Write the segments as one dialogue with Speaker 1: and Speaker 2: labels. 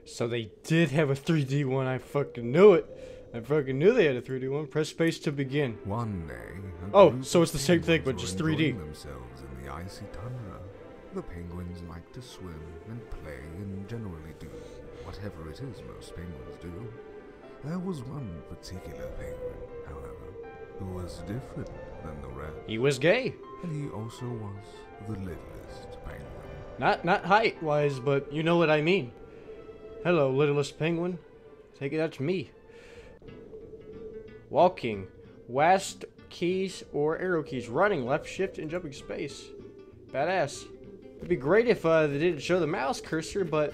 Speaker 1: So they did have a 3D one. I fucking knew it. I fucking knew they had a 3D one. Press space to begin.
Speaker 2: One day,
Speaker 1: oh, so it's the same thing, but just 3D.
Speaker 2: Themselves in the icy tundra. The penguins like to swim and play and generally do whatever it is most penguins do. There was one particular penguin, however, who was different than the rest.
Speaker 1: He was gay.
Speaker 2: And he also was the littlest penguin.
Speaker 1: Not height-wise, but you know what I mean. Hello, littlest penguin. Take it, that's me. Walking. WASD keys or arrow keys. Running, left shift, and jumping space. Badass. It'd be great if they didn't show the mouse cursor, but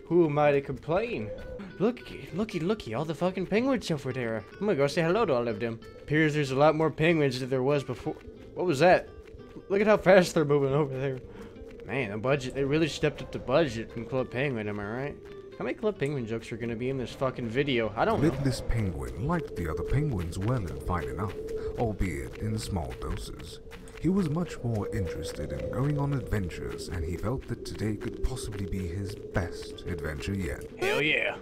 Speaker 1: who am I to complain? Looky, all the fucking penguins over there. I'm gonna go say hello to all of them. Appears there's a lot more penguins than there was before. What was that? Look at how fast they're moving over there. Man, the budget, they really stepped up the budget in Club Penguin, am I right? How many Club Penguin jokes are gonna be in this fucking video? I don't know.
Speaker 2: Littlest penguin liked the other penguins well and fine enough, albeit in small doses. He was much more interested in going on adventures, and he felt that today could possibly be his best adventure yet.
Speaker 1: Hell yeah.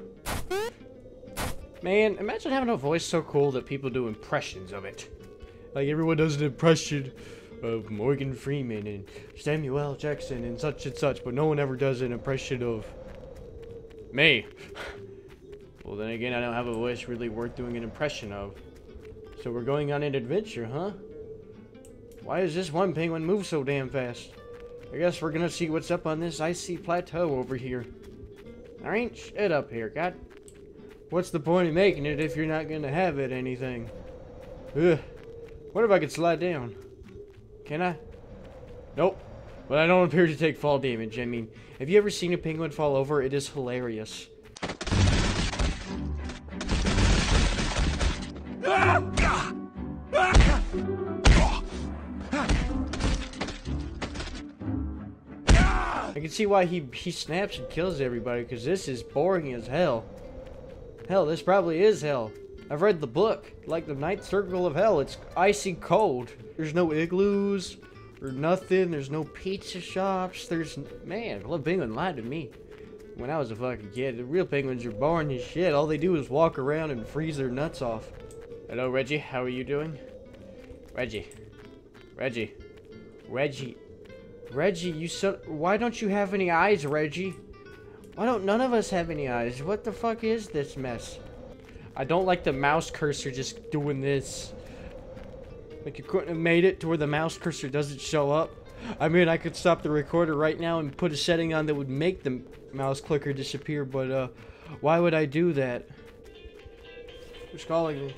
Speaker 1: Man, imagine having a voice so cool that people do impressions of it. Like everyone does an impression of Morgan Freeman and Samuel L. Jackson and such, but no one ever does an impression of me. Well, then again, I don't have a voice really worth doing an impression of. So we're going on an adventure, huh? Why does this one penguin move so damn fast? I guess we're gonna see what's up on this icy plateau over here. There ain't shit up here, God. What's the point of making it if you're not gonna have it anything? Ugh. What if I could slide down? Can I? Nope. But I don't appear to take fall damage. I mean, have you ever seen a penguin fall over? It is hilarious. I can see why he snaps and kills everybody, because this is boring as hell. Hell, this probably is hell. I've read the book, like the Ninth Circle of Hell. It's icy cold. There's no igloos or nothing. There's no pizza shops. Man, Club Penguin lied to me when I was a fucking kid. The real penguins are boring as shit. All they do is walk around and freeze their nuts off. Hello, Reggie. How are you doing? Reggie, you son. Why don't you have any eyes, Reggie? Why don't none of us have any eyes? What the fuck is this mess? I don't like the mouse cursor just doing this. Like, you couldn't have made it to where the mouse cursor doesn't show up. I mean, I could stop the recorder right now and put a setting on that would make the mouse clicker disappear, but why would I do that? Who's calling me?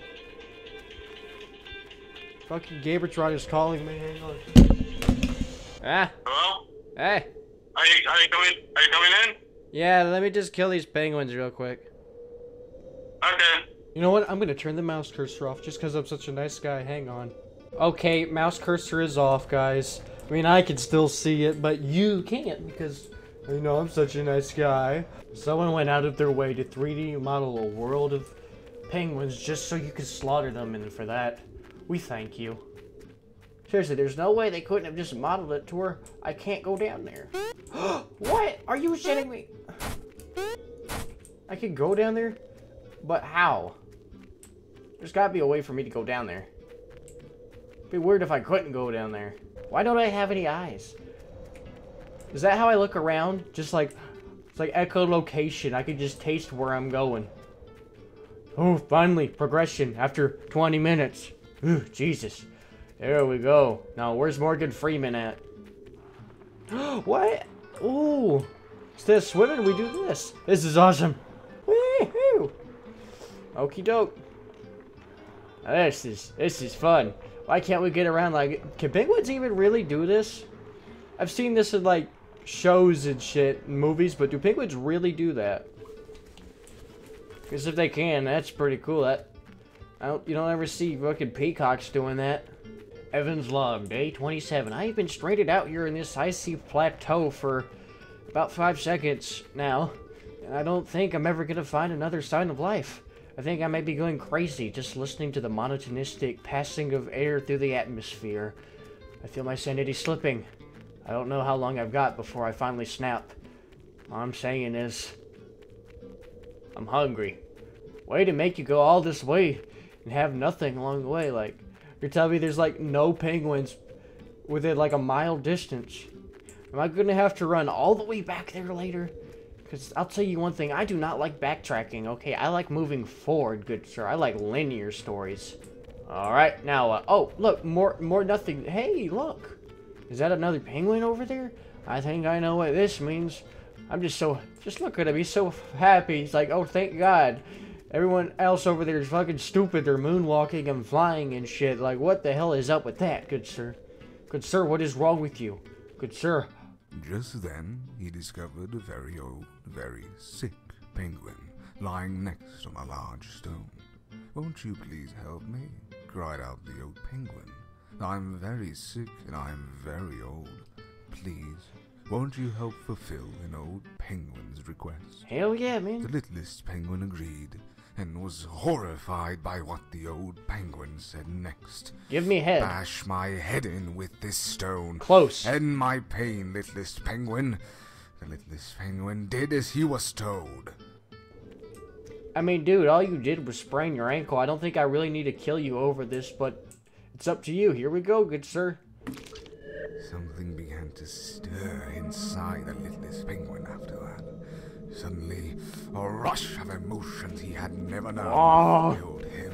Speaker 1: Fucking Gabertron is calling me. Hang on. Ah.
Speaker 3: Hello?
Speaker 1: Hey.
Speaker 3: Are you coming in?
Speaker 1: Yeah, let me just kill these penguins real quick.
Speaker 3: Okay.
Speaker 1: You know what? I'm gonna turn the mouse cursor off just because I'm such a nice guy. Hang on. Okay, mouse cursor is off, guys. I mean, I can still see it, but you can't because, you know, I'm such a nice guy. Someone went out of their way to 3D model a world of penguins just so you could slaughter them, and for that, we thank you. Seriously, there's no way they couldn't have just modeled it to where I can't go down there. What? Are you shitting me? I can go down there? But how? There's gotta be a way for me to go down there. It'd be weird if I couldn't go down there. Why don't I have any eyes? Is that how I look around? Just like, it's like echolocation. I can just taste where I'm going. Oh, finally, progression after 20 minutes. Ooh, Jesus. There we go. Now, where's Morgan Freeman at? What? Ooh. Instead of swimming, we do this. This is awesome. Woo-hoo. Okie doke. Now this is fun. Why can't we get around like... Can penguins even really do this? I've seen this in like shows and shit, and movies, but do penguins really do that? Because if they can, that's pretty cool. You don't ever see fucking peacocks doing that. Evans log, day 27. I've been stranded out here in this icy plateau for about 5 seconds now, and I don't think I'm ever gonna find another sign of life. I think I may be going crazy just listening to the monotonistic passing of air through the atmosphere. I feel my sanity slipping. I don't know how long I've got before I finally snap. All I'm saying is, I'm hungry. Way to make you go all this way and have nothing along the way. Like, you're telling me there's like no penguins within like a mile distance. Am I gonna have to run all the way back there later? Because I'll tell you one thing, I do not like backtracking, okay? I like moving forward, good sir. I like linear stories. Alright, now, oh, look, more nothing. Hey, look. Is that another penguin over there? I think I know what this means. I'm just look at him, he's so happy. He's like, oh, thank God. Everyone else over there is fucking stupid. They're moonwalking and flying and shit. Like, what the hell is up with that, good sir? Good sir, what is wrong with you? Good sir.
Speaker 2: Just then, he discovered a very old, very sick penguin lying next on a large stone. "Won't you please help me?" cried out the old penguin. "I'm very sick and I'm very old. Please, won't you help fulfill an old penguin's request?"
Speaker 1: Hell yeah, man.
Speaker 2: The littlest penguin agreed, and was horrified by what the old penguin said next.
Speaker 1: Give me head.
Speaker 2: "Bash my head in with this stone.
Speaker 1: Close.
Speaker 2: End my pain, littlest penguin." The littlest penguin did as he was told.
Speaker 1: I mean, dude, all you did was sprain your ankle. I don't think I really need to kill you over this, but it's up to you. Here we go, good sir.
Speaker 2: Something began to stir inside the littlest penguin after that. Suddenly, a rush of emotions he had never known filled him,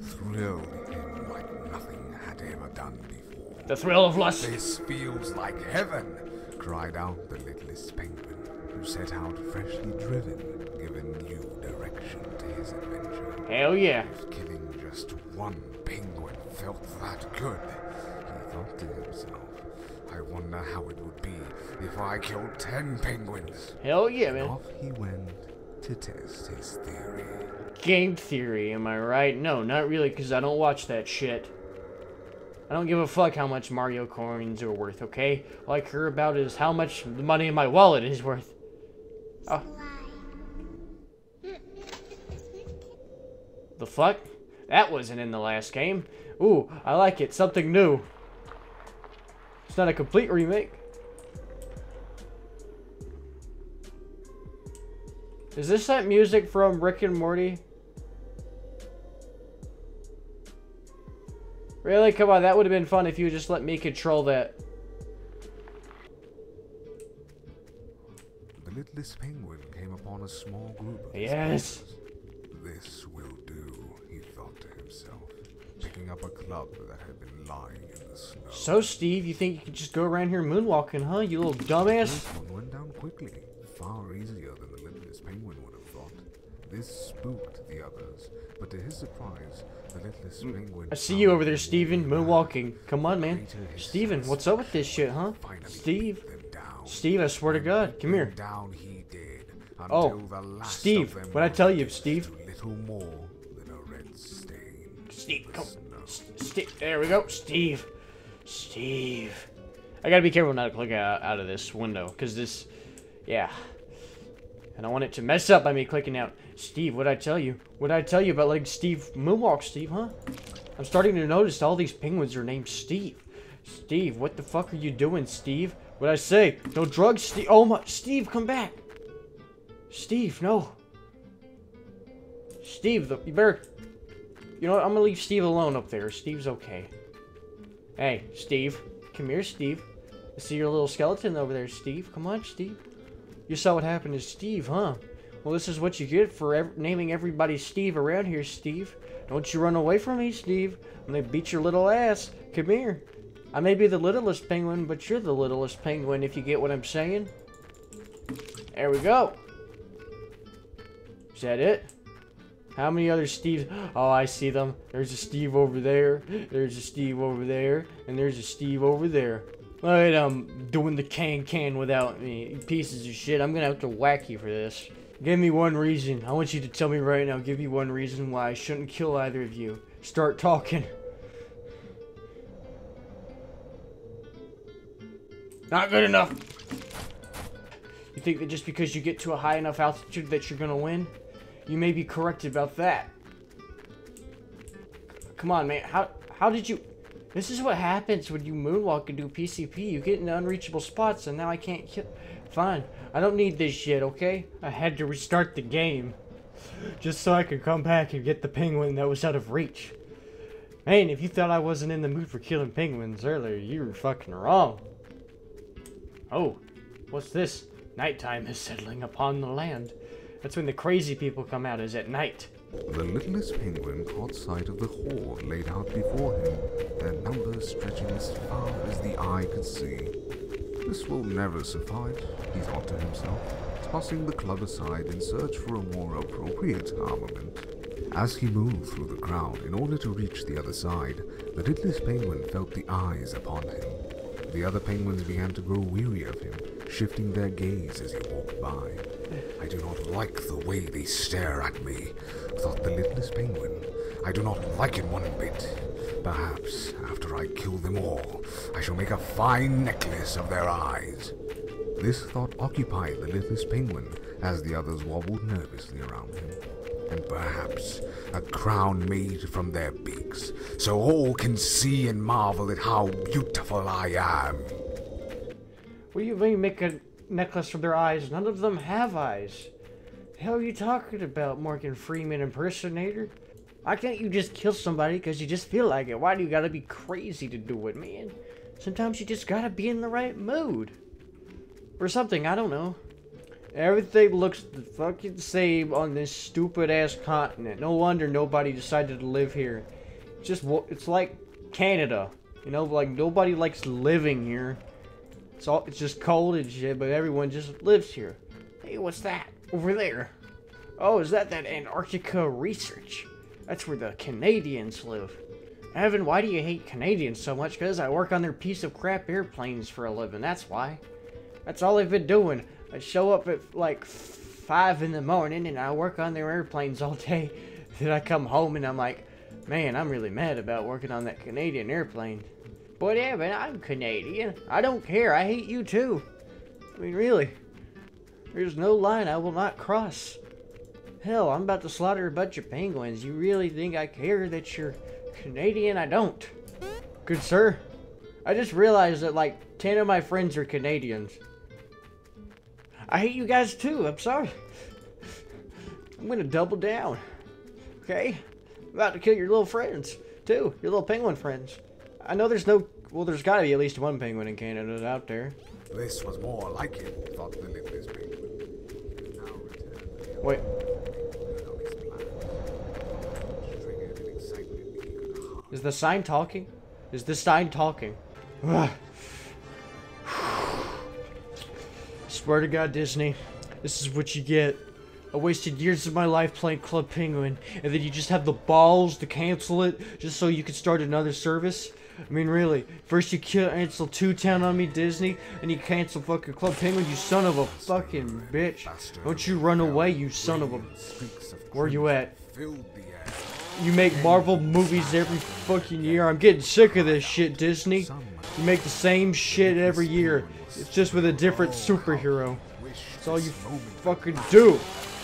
Speaker 2: thrilled him like nothing had ever done before.
Speaker 1: The thrill of lust.
Speaker 2: "This feels like heaven," cried out the littlest penguin, who set out freshly driven, giving new direction to his adventure.
Speaker 1: Hell yeah.
Speaker 2: If killing just one penguin felt that good, he thought to himself, "I wonder how it would be if I killed 10 penguins."
Speaker 1: Hell yeah, man.
Speaker 2: Off he went to test his theory.
Speaker 1: Game theory, am I right? No, not really, because I don't watch that shit. I don't give a fuck how much Mario coins are worth, okay? All I care about is how much the money in my wallet is worth. Oh. The fuck? That wasn't in the last game. Ooh, I like it. Something new. It's not a complete remake. Is this that music from Rick and Morty? Really? Come on, that would have been fun if you just let me control that.
Speaker 2: The littlest penguin came upon a small group of
Speaker 1: Yes.
Speaker 2: penguins. "This will do," he thought to himself, picking up a club that had been lying in the snow.
Speaker 1: So, Steve, you think you could just go around here moonwalking, huh? You little dumbass?
Speaker 2: This one went down quickly, far easier than the littlest penguin would have thought. This spooked the others, but to his surprise, the littlest penguin...
Speaker 1: I see you over there, Steven, moonwalking. Come on, man. Steven, what's up with this shit, huh? Steve? Steve, I swear to God. Come here.
Speaker 2: Down he did,
Speaker 1: Oh,
Speaker 2: until the last
Speaker 1: Steve,
Speaker 2: of them
Speaker 1: what'd I tell you,
Speaker 2: was
Speaker 1: Steve?
Speaker 2: little more than a red stain.
Speaker 1: Steve, come. Steve, there we go. Steve. Steve. I gotta be careful not to click out of this window, because this... Yeah. I don't want it to mess up by me clicking out. Steve, what'd I tell you? What'd I tell you about letting Steve moonwalk, Steve, huh? I'm starting to notice all these penguins are named Steve. Steve, what the fuck are you doing, Steve? What'd I say? No drugs, Steve. Oh my... Steve, come back. Steve, no. Steve, you better... You know what? I'm gonna leave Steve alone up there. Steve's okay. Hey, Steve. Come here, Steve. I see your little skeleton over there, Steve. Come on, Steve. You saw what happened to Steve, huh? Well, this is what you get for naming everybody Steve around here, Steve. Don't you run away from me, Steve. I'm gonna beat your little ass. Come here. I may be the littlest penguin, but you're the littlest penguin, if you get what I'm saying. There we go. Is that it? How many other Steves? Oh, I see them. There's a Steve over there. There's a Steve over there. And there's a Steve over there. Look at them doing the can without me. You pieces of shit. I'm gonna have to whack you for this. Give me one reason. I want you to tell me right now. Give me one reason why I shouldn't kill either of you. Start talking. Not good enough. You think that just because you get to a high enough altitude that you're gonna win? You may be correct about that. Come on, man. How did you... This is what happens when you moonwalk and do PCP. You get into unreachable spots, and now I can't kill... Fine. I don't need this shit, okay? I had to restart the game. Just so I could come back and get the penguin that was out of reach. Man, if you thought I wasn't in the mood for killing penguins earlier, you were fucking wrong. Oh, what's this? Nighttime is settling upon the land. That's when the crazy people come out, is at night.
Speaker 2: The littlest penguin caught sight of the horde laid out before him, their numbers stretching as far as the eye could see. This will never suffice, he thought to himself, tossing the club aside in search for a more appropriate armament. As he moved through the crowd in order to reach the other side, the littlest penguin felt the eyes upon him. The other penguins began to grow weary of him, shifting their gaze as he walked by. I do not like the way they stare at me, thought the littlest penguin. I do not like it one bit. Perhaps, after I kill them all, I shall make a fine necklace of their eyes. This thought occupied the littlest penguin as the others wobbled nervously around him. And perhaps a crown made from their beaks, so all can see and marvel at how beautiful I am.
Speaker 1: What do you mean make a necklace from their eyes? None of them have eyes. The hell are you talking about, Morgan Freeman impersonator? Why can't you just kill somebody because you just feel like it? Why do you gotta be crazy to do it, man? Sometimes you just gotta be in the right mood. Or something, I don't know. Everything looks the fucking same on this stupid ass continent. No wonder nobody decided to live here. It's like Canada. You know, like nobody likes living here. It's just cold and shit, but everyone just lives here. Hey, what's that? Over there. Oh, is that Antarctica research? That's where the Canadians live. Evan, why do you hate Canadians so much? Because I work on their piece of crap airplanes for a living, that's why. That's all I've been doing. I show up at like 5 in the morning and I work on their airplanes all day. Then I come home and I'm like, man, I'm really mad about working on that Canadian airplane. But Evan, I'm Canadian. I don't care. I hate you too. I mean, really. There's no line I will not cross. Hell, I'm about to slaughter a bunch of penguins. You really think I care that you're Canadian? I don't. Good sir. I just realized that like 10 of my friends are Canadians. I hate you guys too. I'm sorry. I'm gonna double down. Okay? I'm about to kill your little friends too. Your little penguin friends. I know there's no... Well, there's gotta be at least one penguin in Canada out there.
Speaker 2: This was more like it, thought the littlest penguin.
Speaker 1: Wait. Is the sign talking? Is the sign talking? Swear to God, Disney, this is what you get. I wasted years of my life playing Club Penguin, and then you just have the balls to cancel it just so you can start another service? I mean, really, first you cancel 2-Town on me, Disney, and you cancel fucking Club Penguin, you son of a fucking bitch. Don't you run away, you son of a... Where you at? You make Marvel movies every fucking year. I'm getting sick of this shit, Disney. You make the same shit every year. It's just with a different superhero. That's all you fucking do.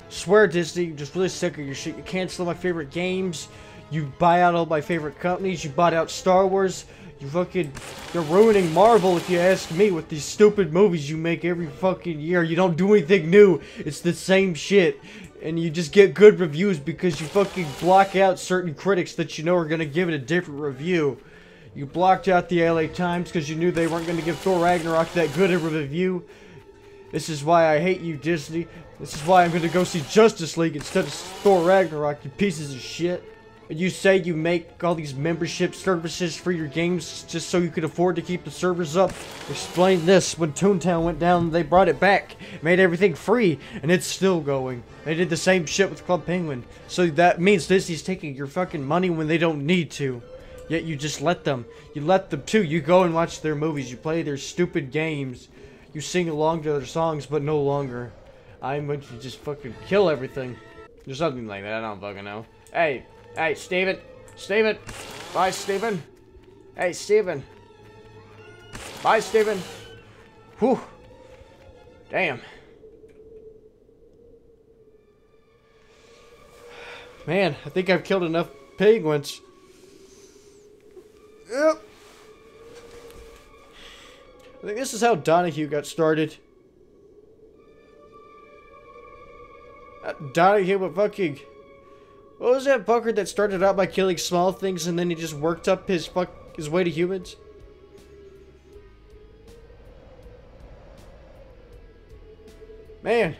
Speaker 1: Swear, Disney, I'm just really sick of your shit. You cancel my favorite games. You buy out all my favorite companies. You bought out Star Wars. You're ruining Marvel if you ask me with these stupid movies you make every fucking year. You don't do anything new. It's the same shit. And you just get good reviews because you fucking block out certain critics that you know are going to give it a different review. You blocked out the LA Times because you knew they weren't going to give Thor Ragnarok that good of a review. This is why I hate you, Disney. This is why I'm going to go see Justice League instead of Thor Ragnarok, you pieces of shit. And you say you make all these membership services for your games just so you could afford to keep the servers up. Explain this. When Toontown went down, they brought it back. Made everything free. And it's still going. They did the same shit with Club Penguin. So that means Disney's taking your fucking money when they don't need to. Yet you just let them. You let them too. You go and watch their movies. You play their stupid games. You sing along to their songs, but no longer. I'm going to just fucking kill everything. Or something like that. I don't fucking know. Hey. Hey, Steven. Steven. Bye, Steven. Hey, Steven. Bye, Steven. Whew. Damn. Man, I think I've killed enough penguins. Yep. I think this is how Donahue got started. down here with fucking... What was that fucker that started out by killing small things and then he just worked up his way to humans? Man.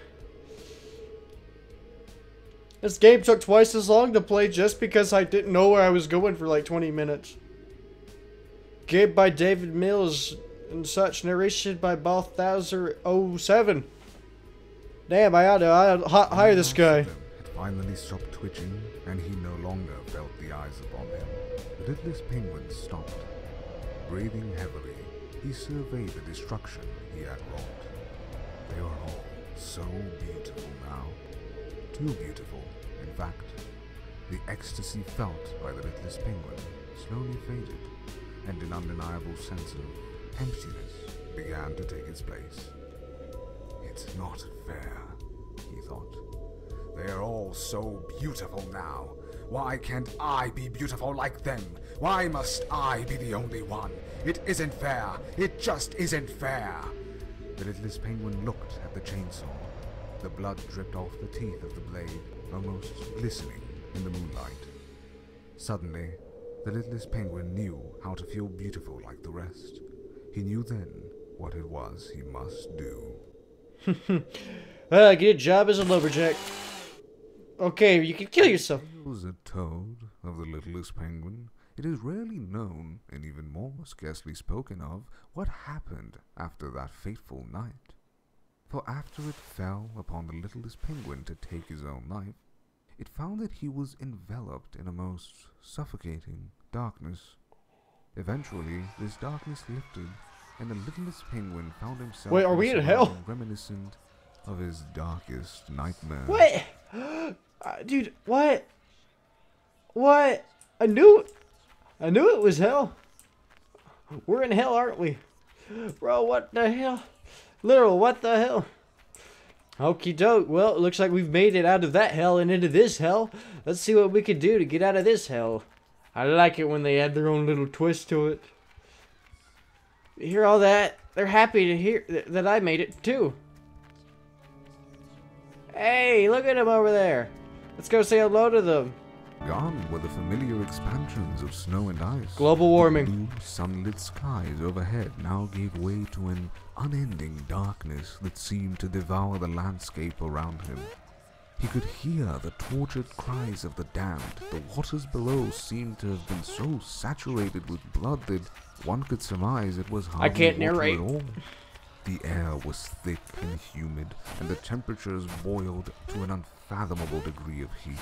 Speaker 1: This game took twice as long to play just because I didn't know where I was going for like 20 minutes. Game by David Mills and such. Narration by Balthazar07. Damn, I ought to hire this guy.
Speaker 2: Had finally stopped twitching, and he no longer felt the eyes upon him. The littlest penguin stopped. Breathing heavily, he surveyed the destruction he had wrought. They are all so beautiful now. Too beautiful, in fact. The ecstasy felt by the littlest penguin slowly faded, and an undeniable sense of emptiness began to take its place. It's not fair, he thought. They are all so beautiful now. Why can't I be beautiful like them? Why must I be the only one? It isn't fair. It just isn't fair. The littlest penguin looked at the chainsaw. The blood dripped off the teeth of the blade, almost glistening in the moonlight. Suddenly, the littlest penguin knew how to feel beautiful like the rest. He knew then what it was he must do.
Speaker 1: Get a job as a lumberjack. Okay, you can kill yourself.
Speaker 2: Was a toad of the littlest penguin. It is rarely known, and even more scarcely spoken of, what happened after that fateful night. For after it fell upon the littlest penguin to take his own life, it found that he was enveloped in a most suffocating darkness. Eventually, this darkness lifted, and the littlest penguin found himself...
Speaker 1: Wait, are we in hell?
Speaker 2: ...reminiscent of his darkest nightmare.
Speaker 1: What? Dude, what? What? I knew it was hell. We're in hell, aren't we? Bro, what the hell? Literal, what the hell? Okie doke. Well, it looks like we've made it out of that hell and into this hell. Let's see what we can do to get out of this hell. I like it when they add their own little twist to it. You hear all that? They're happy to hear that I made it too. Hey, look at them over there. Let's go say hello to them.
Speaker 2: Gone were the familiar expansions of snow and ice.
Speaker 1: Global warming.
Speaker 2: The blue, sunlit skies overhead now gave way to an unending darkness that seemed to devour the landscape around him. He could hear the tortured cries of the damned. The waters below seemed to have been so saturated with blood that one could surmise it was hardly
Speaker 1: I can't
Speaker 2: water
Speaker 1: narrate.
Speaker 2: at all. The air was thick and humid, and the temperatures boiled to an unfathomable degree of heat.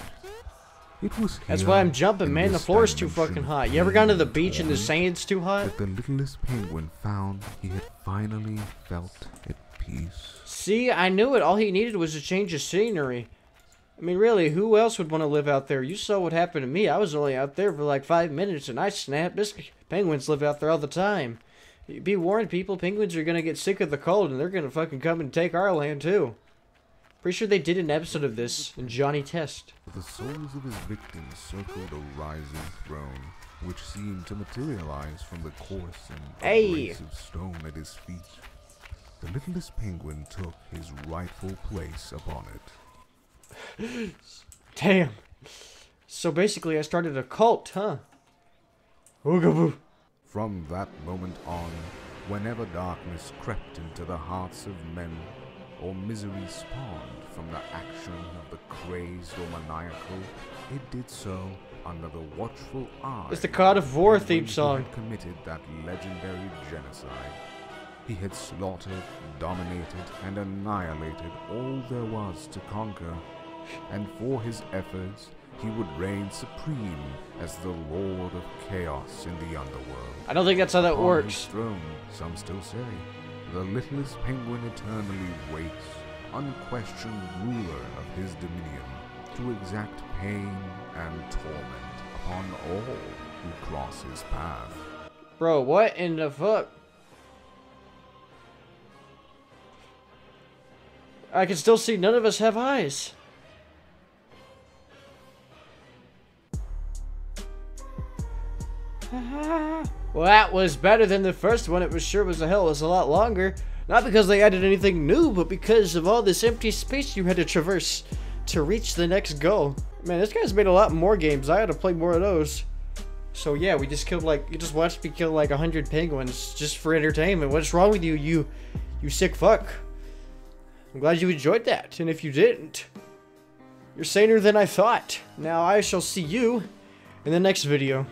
Speaker 2: It was
Speaker 1: That's
Speaker 2: here,
Speaker 1: why I'm jumping,
Speaker 2: in
Speaker 1: man. The
Speaker 2: this
Speaker 1: floor is too
Speaker 2: dimension
Speaker 1: fucking hot.
Speaker 2: of
Speaker 1: You ever gone to
Speaker 2: pain
Speaker 1: the
Speaker 2: and
Speaker 1: beach and the
Speaker 2: torment,
Speaker 1: sand's too hot?
Speaker 2: that the littlest penguin found he had finally felt at peace.
Speaker 1: See, I knew it. All he needed was a change of scenery. I mean, really, who else would want to live out there? You saw what happened to me. I was only out there for like 5 minutes and I snapped. This penguins live out there all the time. Be warned, people. Penguins are going to get sick of the cold and they're going to fucking come and take our land, too. Pretty sure they did an episode of this in Johnny Test.
Speaker 2: The souls of his victims circled a rising throne, which seemed to materialize from the coarse and abrasive stone at his feet. The littlest penguin took his rightful place upon it.
Speaker 1: Damn. So basically I started a cult, huh? Oogaboo.
Speaker 2: From that moment on, whenever darkness crept into the hearts of men, or misery spawned from the action of the crazed or maniacal, it did so under the watchful eye.
Speaker 1: It's the God of War theme
Speaker 2: who
Speaker 1: song.
Speaker 2: had committed that legendary genocide. He had slaughtered, dominated, and annihilated all there was to conquer, and for his efforts, he would reign supreme as the Lord of Chaos in the underworld.
Speaker 1: I don't think that's how that
Speaker 2: Upon
Speaker 1: works.
Speaker 2: his throne, some still say, the littlest penguin eternally waits, unquestioned ruler of his dominion, to exact pain and torment upon all who cross his path.
Speaker 1: Bro, what in the fuck? I can still see none of us have eyes. Well, that was better than the first one. It was sure was a hell. It was a lot longer. Not because they added anything new, but because of all this empty space you had to traverse. to reach the next goal. Man, this guy's made a lot more games. I had to play more of those. So yeah, we just killed like, you just watched me kill like 100 penguins just for entertainment. What's wrong with you, you sick fuck? I'm glad you enjoyed that. And if you didn't, you're saner than I thought. Now I shall see you in the next video.